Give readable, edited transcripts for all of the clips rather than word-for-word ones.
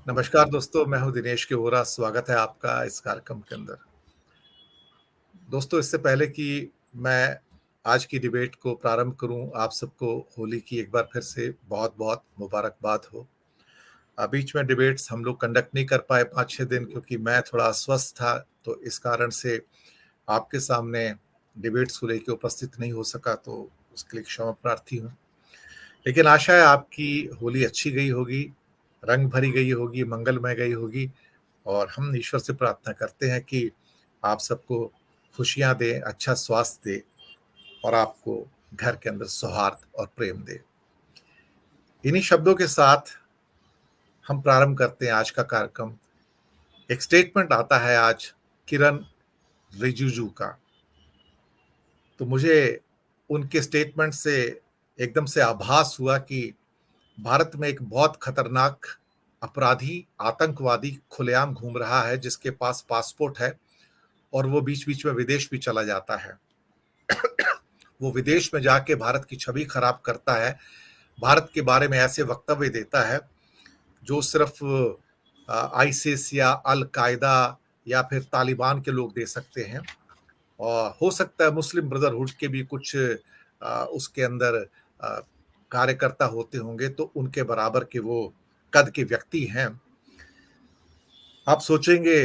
नमस्कार दोस्तों, मैं हूं दिनेश के वोरा। स्वागत है आपका इस कार्यक्रम के अंदर। दोस्तों, इससे पहले कि मैं आज की डिबेट को प्रारंभ करूं, आप सबको होली की एक बार फिर से बहुत-बहुत मुबारकबाद हो। बीच में डिबेट्स हम लोग कंडक्ट नहीं कर पाए 5-6 दिन, क्योंकि मैं थोड़ा अस्वस्थ था, तो इस कारण से आपके सामने डिबेट्स को लेके उपस्थित नहीं हो सका, तो उसके लिए क्षमा प्रार्थी हूँ। लेकिन आशा है आपकी होली अच्छी गई होगी, रंग भरी गई होगी, मंगलमय गई होगी, और हम ईश्वर से प्रार्थना करते हैं कि आप सबको खुशियां दे, अच्छा स्वास्थ्य दे, और आपको घर के अंदर सौहार्द और प्रेम दे। इन्हीं शब्दों के साथ हम प्रारंभ करते हैं आज का कार्यक्रम। एक स्टेटमेंट आता है आज किरण रिजिजू का, तो मुझे उनके स्टेटमेंट से एकदम से आभास हुआ कि भारत में एक बहुत खतरनाक अपराधी, आतंकवादी खुलेआम घूम रहा है, जिसके पास पासपोर्ट है और वो बीच बीच में विदेश भी चला जाता है। वो विदेश में जाके भारत की छवि खराब करता है, भारत के बारे में ऐसे वक्तव्य देता है जो सिर्फ आईसिस या अल कायदा या फिर तालिबान के लोग दे सकते हैं, और हो सकता है मुस्लिम ब्रदरहुड के भी कुछ उसके अंदर अ, कार्यकर्ता होते होंगे, तो उनके बराबर के वो कद के व्यक्ति हैं। आप सोचेंगे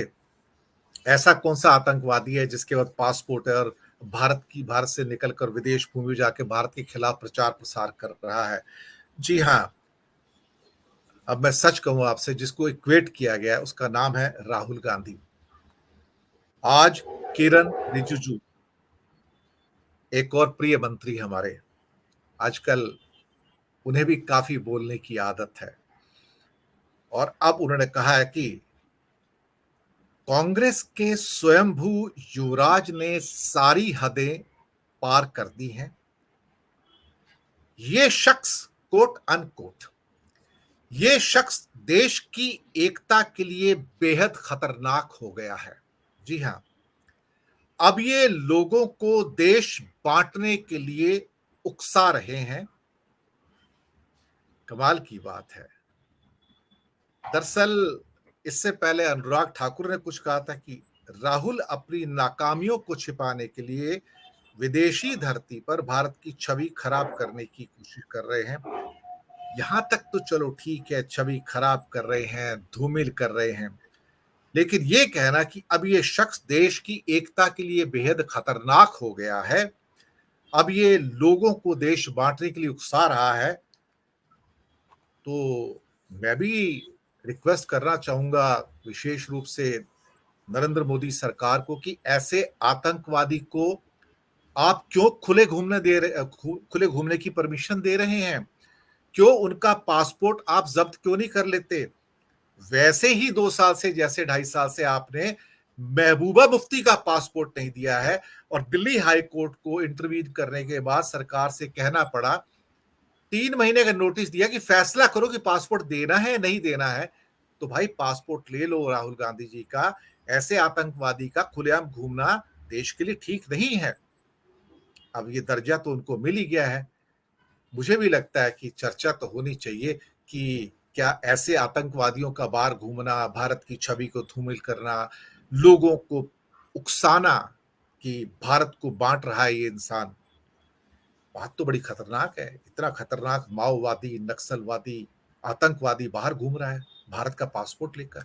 ऐसा कौन सा आतंकवादी है जिसके पास पासपोर्ट है और भारत से निकलकर विदेश भूमि जाके भारत के खिलाफ प्रचार प्रसार कर रहा है। जी हाँ, अब मैं सच कहूं आपसे, जिसको इक्वेट किया गया है उसका नाम है राहुल गांधी। आज किरण रिजिजू, एक और प्रिय मंत्री हमारे, आजकल उन्हें भी काफी बोलने की आदत है, और अब उन्होंने कहा है कि कांग्रेस के स्वयंभू युवराज ने सारी हदें पार कर दी हैं। ये शख्स, कोट अनकोट, ये शख्स देश की एकता के लिए बेहद खतरनाक हो गया है। जी हां, अब ये लोगों को देश बांटने के लिए उकसा रहे हैं। कमाल की बात है। दरअसल इससे पहले अनुराग ठाकुर ने कुछ कहा था कि राहुल अपनी नाकामियों को छिपाने के लिए विदेशी धरती पर भारत की छवि खराब करने की कोशिश कर रहे हैं। यहां तक तो चलो ठीक है, छवि खराब कर रहे हैं, धूमिल कर रहे हैं, लेकिन ये कहना कि अब ये शख्स देश की एकता के लिए बेहद खतरनाक हो गया है, अब ये लोगों को देश बांटने के लिए उकसा रहा है, तो मैं भी रिक्वेस्ट करना चाहूंगा विशेष रूप से नरेंद्र मोदी सरकार को कि ऐसे आतंकवादी को आप क्यों खुले घूमने की परमिशन दे रहे हैं? क्यों उनका पासपोर्ट आप जब्त क्यों नहीं कर लेते? वैसे ही 2 साल से, जैसे 2.5 साल से आपने महबूबा मुफ्ती का पासपोर्ट नहीं दिया है, और दिल्ली हाई कोर्ट को इंटरवीन करने के बाद सरकार से कहना पड़ा, 3 महीने का नोटिस दिया कि फैसला करो कि पासपोर्ट देना है नहीं देना है। तो भाई पासपोर्ट ले लो राहुल गांधी जी का। ऐसे आतंकवादी का खुलेआम घूमना देश के लिए ठीक नहीं है। अब ये दर्जा तो उनको मिल ही गया है। मुझे भी लगता है कि चर्चा तो होनी चाहिए कि क्या ऐसे आतंकवादियों का बाहर घूमना, भारत की छवि को धूमिल करना, लोगों को उकसाना कि भारत को बांट रहा है ये इंसान, बात तो बड़ी खतरनाक है। इतना खतरनाक माओवादी, नक्सलवादी, आतंकवादी बाहर घूम रहा है भारत का पासपोर्ट लेकर,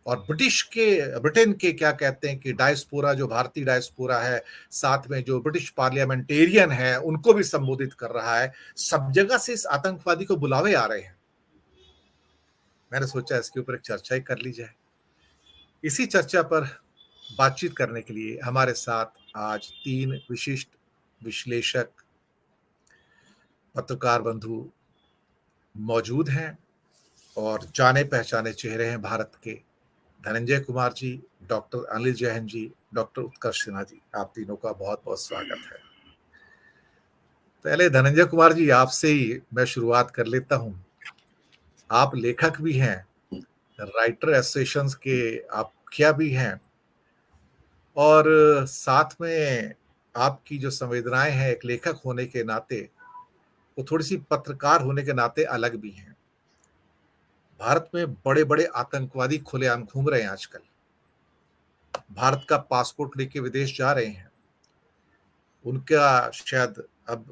और ब्रिटेन के क्या कहते हैं कि डायस्पोरा, जो भारतीय डायस्पोरा है, साथ में जो ब्रिटिश पार्लियामेंटेरियन है, उनको भी संबोधित कर रहा है। सब जगह से इस आतंकवादी को बुलावे आ रहे हैं। मैंने सोचा इसके ऊपर एक चर्चा ही कर ली जाए। इसी चर्चा पर बातचीत करने के लिए हमारे साथ आज 3 विशिष्ट विश्लेषक, पत्रकार बंधु मौजूद हैं, और जाने पहचाने चेहरे हैं भारत के। धनंजय कुमार जी, डॉक्टर अनिल जैन जी, डॉक्टर उत्कर्ष सिन्हा जी, आप तीनों का बहुत बहुत स्वागत है। पहले धनंजय कुमार जी, आपसे ही मैं शुरुआत कर लेता हूं। आप लेखक भी हैं, राइटर एसोसिएशन के आप मुखिया भी हैं, और साथ में आपकी जो संवेदनाएं हैं एक लेखक होने के नाते, वो थोड़ी सी पत्रकार होने के नाते अलग भी हैं। भारत में बड़े-बड़े आतंकवादी खुलेआम घूम रहे हैं आजकल। भारत का पासपोर्ट लेके विदेश जा रहे हैं। उनका शायद अब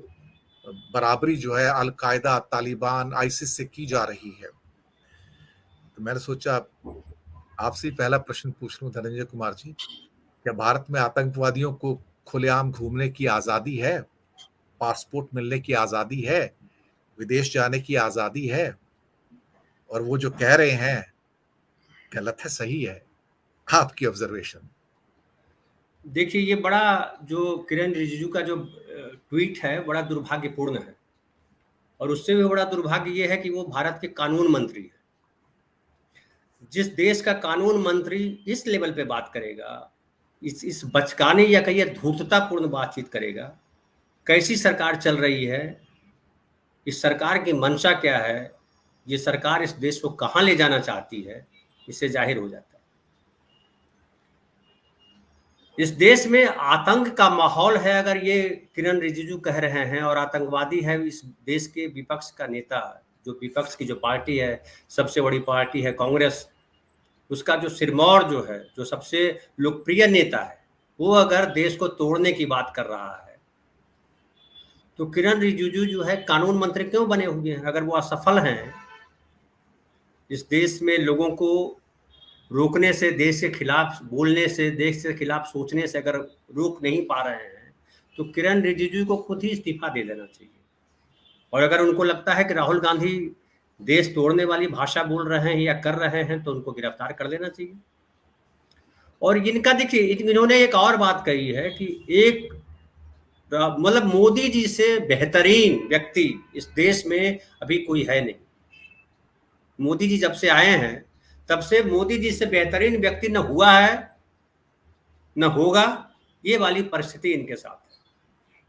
बराबरी जो है अल-कायदा, तालिबान, आईसिस से की जा रही है। तो मैंने सोचा आपसे ही पहला प्रश्न पूछ लूँ धनंजय कुमार जी, क्या भारत में आतंकवादियों को खुलेआम घूमने की आज़ादी है? पासपोर्ट मिलने की आज़ादी है? विदेश जाने की आज़ादी है? और वो जो कह रहे हैं, गलत है, सही है? आपकी ऑब्जर्वेशन। देखिए, ये बड़ा जो किरण रिजिजू का जो ट्वीट है, बड़ा दुर्भाग्यपूर्ण है। और उससे भी बड़ा दुर्भाग्य ये है कि वो भारत के कानून मंत्री हैं। जिस देश का कानून मंत्री इस लेवल पे बात करेगा, इस बचकाने या कहिए धूर्ततापूर्ण बातचीत करेगा, कैसी सरकार चल रही है, इस सरकार की मंशा क्या है, ये सरकार इस देश को कहाँ ले जाना चाहती है, इससे जाहिर हो जाता है। इस देश में आतंक का माहौल है, अगर ये किरण रिजिजू कह रहे हैं, और आतंकवादी है इस देश के विपक्ष का नेता, जो विपक्ष की जो पार्टी है, सबसे बड़ी पार्टी है कांग्रेस, उसका जो सिरमौर जो है, जो सबसे लोकप्रिय नेता है, वो अगर देश को तोड़ने की बात कर रहा है, तो किरण रिजिजू जो है कानून मंत्री क्यों बने हुए हैं? अगर वो असफल हैं इस देश में लोगों को रोकने से, देश के खिलाफ बोलने से, देश के खिलाफ सोचने से अगर रोक नहीं पा रहे हैं, तो किरण रिजिजू को खुद ही इस्तीफा दे देना चाहिए। और अगर उनको लगता है कि राहुल गांधी देश तोड़ने वाली भाषा बोल रहे हैं या कर रहे हैं, तो उनको गिरफ्तार कर लेना चाहिए। और इनका देखिए, इन्होंने एक और बात कही है कि एक मतलब मोदी जी से बेहतरीन व्यक्ति इस देश में अभी कोई है नहीं। मोदी जी जब से आए हैं, तब से मोदी जी से बेहतरीन व्यक्ति न हुआ है न होगा, ये वाली परिस्थिति इनके साथ है।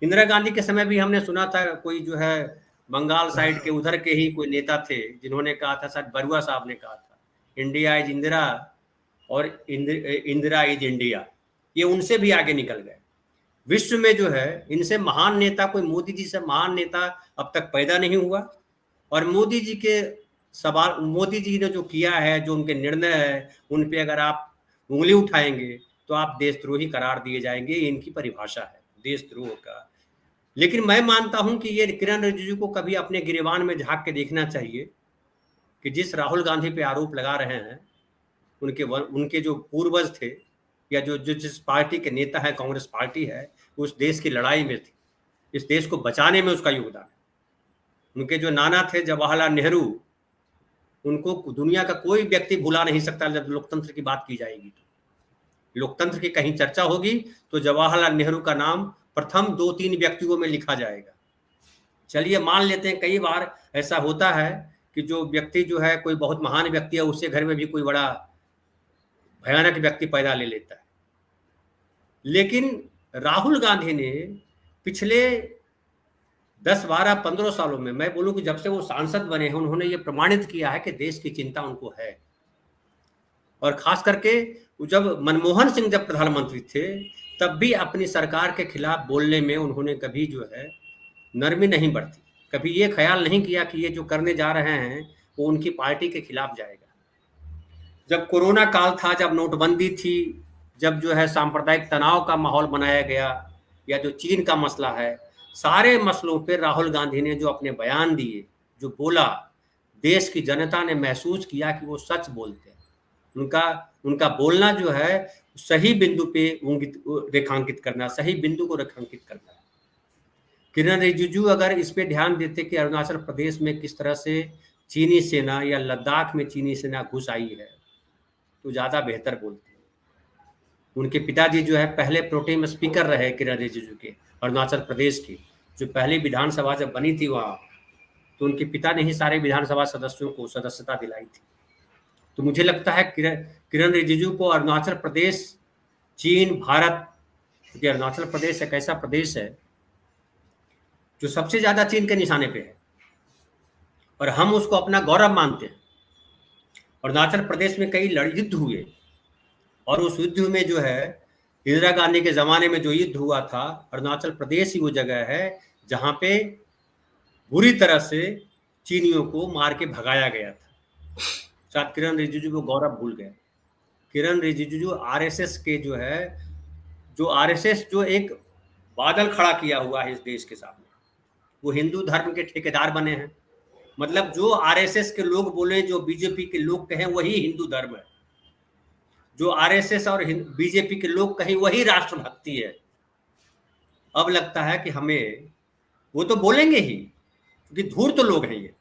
इंदिरा गांधी के समय भी हमने सुना था, कोई जो है बंगाल साइड के उधर के ही कोई नेता थे जिन्होंने कहा था, शायद बरुआ साहब ने कहा था, इंडिया इज इंदिरा और इंदिरा इज इंडिया। ये उनसे भी आगे निकल गए। विश्व में जो है इनसे महान नेता, कोई मोदी जी से महान नेता अब तक पैदा नहीं हुआ। और मोदी जी के सवाल, मोदी जी ने जो किया है, जो उनके निर्णय है, उन पे अगर आप उंगली उठाएंगे तो आप देशद्रोही करार दिए जाएंगे। इनकी परिभाषा है देशद्रोह का। लेकिन मैं मानता हूं कि ये किरण रिजिजू को कभी अपने गिरेबान में झांक के देखना चाहिए कि जिस राहुल गांधी पे आरोप लगा रहे हैं, उनके जो पूर्वज थे, या जो जिस पार्टी के नेता है, कांग्रेस पार्टी है, उस देश की लड़ाई में थी, इस देश को बचाने में उसका योगदान है। उनके जो नाना थे जवाहरलाल नेहरू, उनको दुनिया का कोई व्यक्ति भुला नहीं सकता। जब लोकतंत्र की बात की जाएगी, तो लोकतंत्र की कहीं चर्चा होगी तो जवाहरलाल नेहरू का नाम प्रथम 2-3 व्यक्तियों में लिखा जाएगा। चलिए मान लेते हैं कई बार ऐसा होता है कि जो व्यक्ति जो है कोई बहुत महान व्यक्ति है, उसके घर में भी कोई बड़ा भयानक व्यक्ति पैदा ले लेता है। लेकिन राहुल गांधी ने पिछले 10, 12, 15 सालों में, मैं बोलूं कि जब से वो सांसद बने हैं, उन्होंने ये प्रमाणित किया है कि देश की चिंता उनको है। और खास करके जब मनमोहन सिंह जब प्रधानमंत्री थे, तब भी अपनी सरकार के खिलाफ बोलने में उन्होंने कभी जो है नरमी नहीं बरती। कभी ये ख्याल नहीं किया कि ये जो करने जा रहे हैं वो उनकी पार्टी के खिलाफ जाएगा। जब कोरोना काल था, जब नोटबंदी थी, जब जो है सांप्रदायिक तनाव का माहौल बनाया गया, या जो चीन का मसला है, सारे मसलों पे राहुल गांधी ने जो अपने बयान दिए, जो बोला, देश की जनता ने महसूस किया कि वो सच बोलते हैं। उनका बोलना जो है सही बिंदु पे रेखांकित करना, सही बिंदु को रेखांकित करना। किरण रिजिजू अगर इस पे ध्यान देते कि अरुणाचल प्रदेश में किस तरह से चीनी सेना या लद्दाख में चीनी सेना घुस आई है, तो ज़्यादा बेहतर बोलते हैं। उनके पिताजी जो है पहले प्रोटेम स्पीकर रहे किरण रिजिजू के, अरुणाचल प्रदेश की जो पहली विधानसभा जब बनी थी वहाँ, तो उनके पिता ने ही सारे विधानसभा सदस्यों को सदस्यता दिलाई थी। तो मुझे लगता है किरण रिजिजू को अरुणाचल प्रदेश, चीन, भारत, क्योंकि अरुणाचल प्रदेश एक ऐसा प्रदेश है जो सबसे ज़्यादा चीन के निशाने पे है, और हम उसको अपना गौरव मानते हैं। अरुणाचल प्रदेश में कई युद्ध हुए, और उस युद्ध में जो है इंदिरा गांधी के ज़माने में जो युद्ध हुआ था, अरुणाचल प्रदेश ही वो जगह है जहाँ पे बुरी तरह से चीनियों को मार के भगाया गया था। शायद किरण रिजिजू को गौरव भूल गए। किरण रिजिजू आरएसएस के जो आरएसएस जो एक बादल खड़ा किया हुआ है इस देश के सामने, वो हिंदू धर्म के ठेकेदार बने हैं। मतलब जो आरएसएस के लोग बोले, जो बीजेपी के लोग कहें, वही हिंदू धर्म है। जो आरएसएस और बीजेपी के लोग कहें, वही राष्ट्रभक्ति है। अब लगता है कि हमें, वो तो बोलेंगे ही क्योंकि धूर्त लोग हैं ये।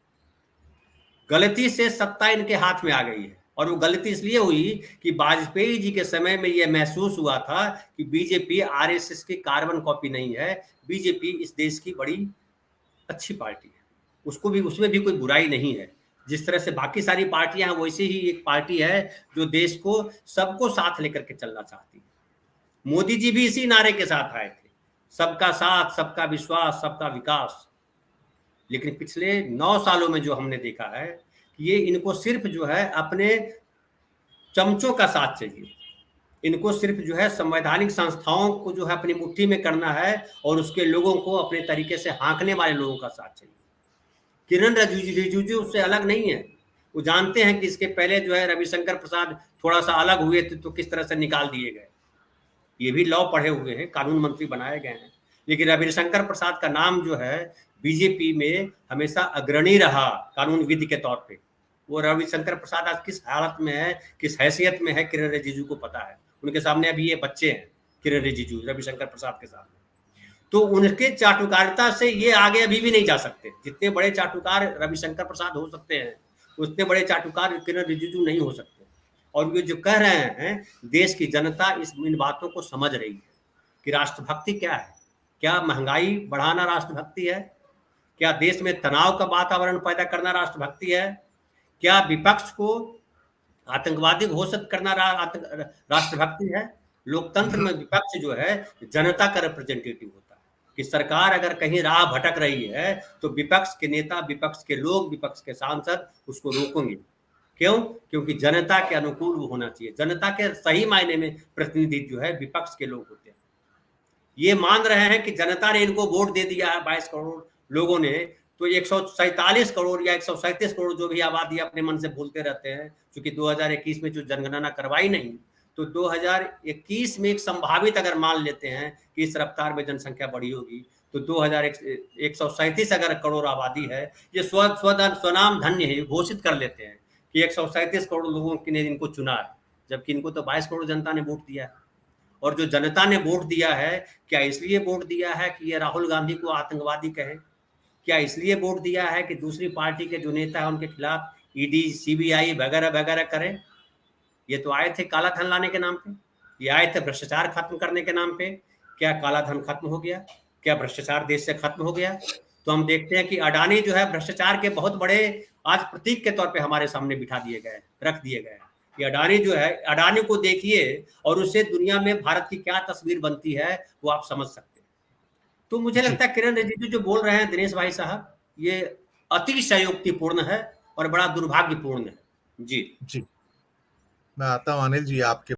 गलती से सत्ता इनके हाथ में आ गई है, और वो गलती इसलिए हुई कि वाजपेयी जी के समय में यह महसूस हुआ था कि बीजेपी आरएसएस की कार्बन कॉपी नहीं है, बीजेपी इस देश की बड़ी अच्छी पार्टी है, उसको भी, उसमें भी कोई बुराई नहीं है। जिस तरह से बाकी सारी पार्टियां हैं, वैसे ही एक पार्टी है जो देश को, सबको साथ लेकर के चलना चाहती है। मोदी जी भी इसी नारे के साथ आए थे, सबका साथ, सबका विश्वास, सबका विकास। लेकिन पिछले 9 सालों में जो हमने देखा है कि ये इनको सिर्फ जो है अपने चमचों का साथ चाहिए, इनको सिर्फ जो है संवैधानिक संस्थाओं को जो है अपनी मुट्ठी में करना है, और उसके लोगों को अपने तरीके से हाँकने वाले लोगों का साथ चाहिए। किरण रिजिजू उससे अलग नहीं है। वो जानते हैं कि इसके पहले जो है रविशंकर प्रसाद थोड़ा सा अलग हुए थे तो किस तरह से निकाल दिए गए। ये भी लॉ पढ़े हुए हैं, कानून मंत्री बनाए गए हैं। लेकिन रविशंकर प्रसाद का नाम जो है बीजेपी में हमेशा अग्रणी रहा कानूनविद के तौर पे। वो रविशंकर प्रसाद आज किस हालत में है, किस हैसियत में है, किरण रिजिजू को पता है। उनके सामने अभी ये बच्चे हैं, किरण रिजिजू रविशंकर प्रसाद के सामने। तो उनके चाटुकारिता से ये आगे अभी भी नहीं जा सकते। जितने बड़े चाटुकार रविशंकर प्रसाद हो सकते हैं, उतने बड़े चाटुकार किरण रिजिजू नहीं हो सकते। और ये जो कह रहे हैं, देश की जनता इन बातों को समझ रही है कि राष्ट्रभक्ति क्या है। क्या महंगाई बढ़ाना राष्ट्रभक्ति है? क्या देश में तनाव का वातावरण पैदा करना राष्ट्रभक्ति है? क्या विपक्ष को आतंकवादी घोषित करना राष्ट्रभक्ति है? लोकतंत्र में विपक्ष जो है जनता का रिप्रेजेंटेटिव होता है कि सरकार अगर कहीं राह भटक रही है तो विपक्ष के नेता, विपक्ष के लोग, विपक्ष के सांसद उसको रोकेंगे। क्यों? क्योंकि जनता के अनुकूल वो होना चाहिए। जनता के सही मायने में प्रतिनिधि जो है विपक्ष के लोग होते हैं। ये मान रहे हैं कि जनता ने इनको वोट दे दिया है, 22 करोड़ लोगों ने, तो 147 करोड़ या 137 करोड़ जो भी आबादी अपने मन से बोलते रहते हैं, क्योंकि 2021 में जो जनगणना करवाई नहीं, तो 2021 में एक संभावित अगर मान लेते हैं कि इस रफ्तार में जनसंख्या बढ़ी होगी, तो 2137 अगर करोड़ आबादी है, ये स्वनाम धन्य है, घोषित कर लेते हैं कि 137 करोड़ लोगों ने इनको चुना है, जबकि इनको तो 22 करोड़ जनता ने वोट दिया है। और जो जनता ने वोट दिया है, क्या इसलिए वोट दिया है कि ये राहुल गांधी को आतंकवादी कहे? क्या इसलिए वोट दिया है कि दूसरी पार्टी के जो नेता है उनके खिलाफ ईडी, सीबीआई वगैरह वगैरह करें? ये तो आए थे काला धन लाने के नाम पे, ये आए थे भ्रष्टाचार खत्म करने के नाम पे। क्या काला धन खत्म हो गया? क्या भ्रष्टाचार देश से खत्म हो गया? तो हम देखते हैं कि अडानी जो है भ्रष्टाचार के बहुत बड़े आज प्रतीक के तौर पे हमारे सामने बिठा दिए गए, रख दिए गए। कि अडानी जो है, अडानी को देखिए और उससे दुनिया में भारत की क्या तस्वीर बनती है वो आप समझ सकते हैं। तो मुझे लगता है किरण रिजिजू जो बोल रहे हैं दिनेश भाई साहब, ये अतिशयोक्तिपूर्ण है और बड़ा दुर्भाग्यपूर्ण है। जी जी, मैं आता हूँ अनिल जी आपके